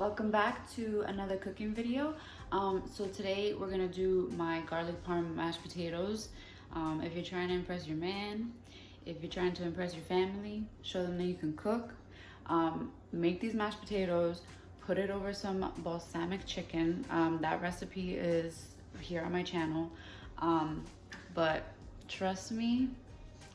Welcome back to another cooking video. So today we're gonna do my garlic parm mashed potatoes. If you're trying to impress your man, if you're trying to impress your family, show them that you can cook. Make these mashed potatoes, put it over some balsamic chicken. That recipe is here on my channel. But trust me,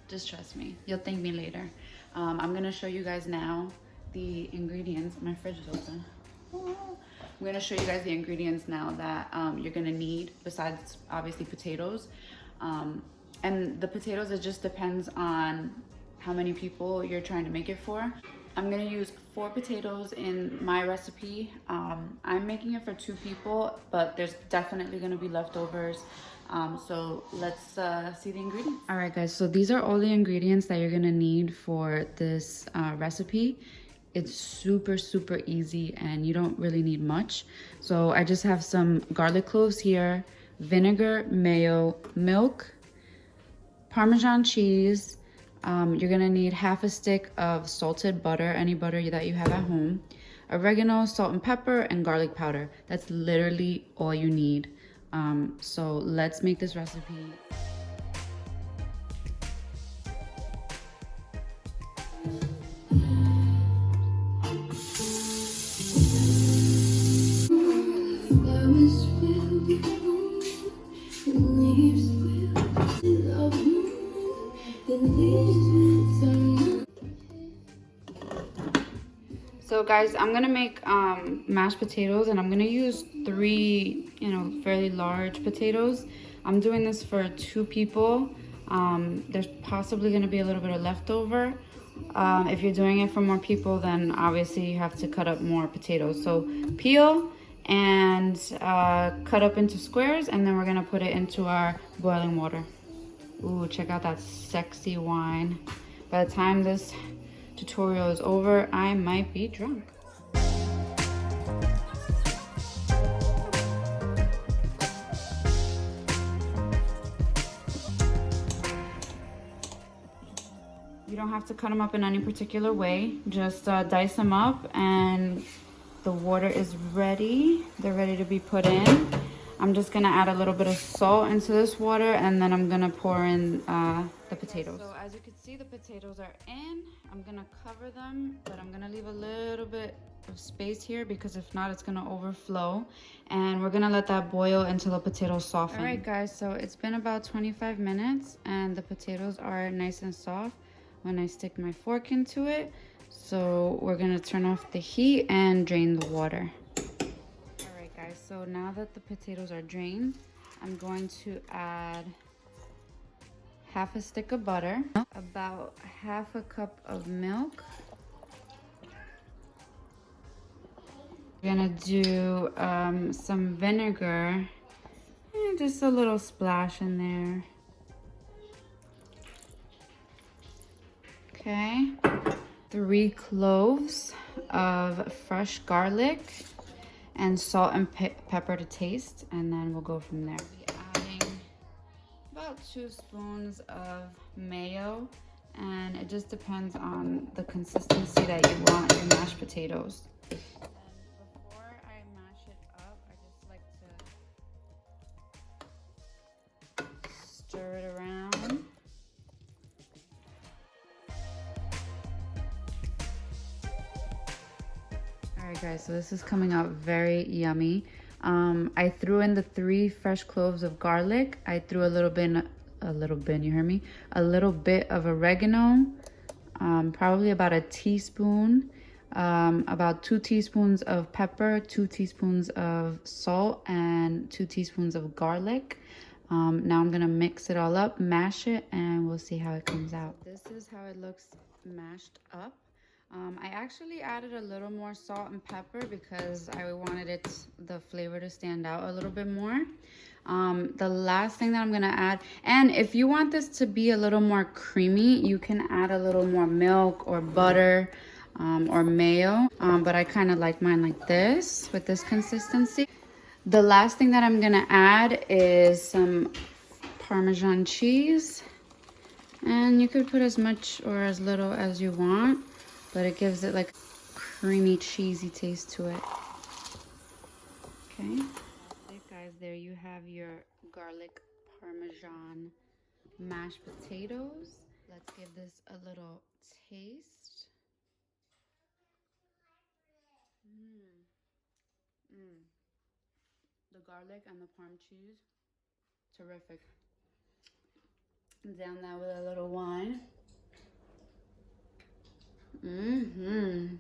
just trust me, you'll thank me later. I'm gonna show you guys now the ingredients. My fridge is open. I'm gonna show you guys the ingredients now that you're gonna need, besides obviously potatoes. And the potatoes, it just depends on how many people you're trying to make it for. I'm gonna use 4 potatoes in my recipe. I'm making it for 2 people, but there's definitely gonna be leftovers. So let's see the ingredients. All right, guys, so these are all the ingredients that you're gonna need for this recipe. It's super easy and you don't really need much. So I just have some garlic cloves here, vinegar, mayo, milk, Parmesan cheese. You're gonna need half a stick of salted butter, any butter that you have at home, oregano, salt and pepper, and garlic powder. That's literally all you need. So let's make this recipe. So guys, I'm gonna make mashed potatoes, and I'm gonna use 3, fairly large potatoes. I'm doing this for 2 people. There's possibly gonna be a little bit of leftover. If you're doing it for more people, then obviously you have to cut up more potatoes. So peel and cut up into squares, and then we're gonna put it into our boiling water. Ooh, check out that sexy wine. By the time this tutorial is over, I might be drunk. You don't have to cut them up in any particular way. Just dice them up, and the water is ready. They're ready to be put in. I'm just gonna add a little bit of salt into this water, and then I'm gonna pour in the potatoes. So as you can see, the potatoes are in. I'm gonna cover them, but I'm gonna leave a little bit of space here because if not, it's gonna overflow. And we're gonna let that boil until the potatoes soften. All right, guys, so it's been about 25 minutes, and the potatoes are nice and soft when I stick my fork into it. So we're gonna turn off the heat and drain the water. So now that the potatoes are drained, I'm going to add half a stick of butter, about half a cup of milk. We're gonna do some vinegar, and just a little splash in there. Okay, 3 cloves of fresh garlic, and salt and pepper to taste, and then we'll go from there. We'll be adding about 2 spoons of mayo, and it just depends on the consistency that you want your mashed potatoes. And before I mash it up, I just like to stir it around. Alright guys, so this is coming out very yummy. I threw in the 3 fresh cloves of garlic. I threw a little bit, you heard me? A little bit of oregano, probably about a teaspoon, about 2 teaspoons of pepper, 2 teaspoons of salt, and 2 teaspoons of garlic. Now I'm gonna mix it all up, mash it, and we'll see how it comes out. This is how it looks mashed up. I actually added a little more salt and pepper because I wanted the flavor to stand out a little bit more. The last thing that I'm gonna add, and if you want this to be a little more creamy, you can add a little more milk or butter or mayo, but I kind of like mine like this, with this consistency. The last thing that I'm gonna add is some Parmesan cheese, and you could put as much or as little as you want, but it gives it like creamy, cheesy taste to it. Okay. That's it, guys. There you have your garlic parmesan mashed potatoes. Let's give this a little taste. Mmm. Mmm. The garlic and the parm cheese, terrific. Down that with a little wine. Mmm-hmm.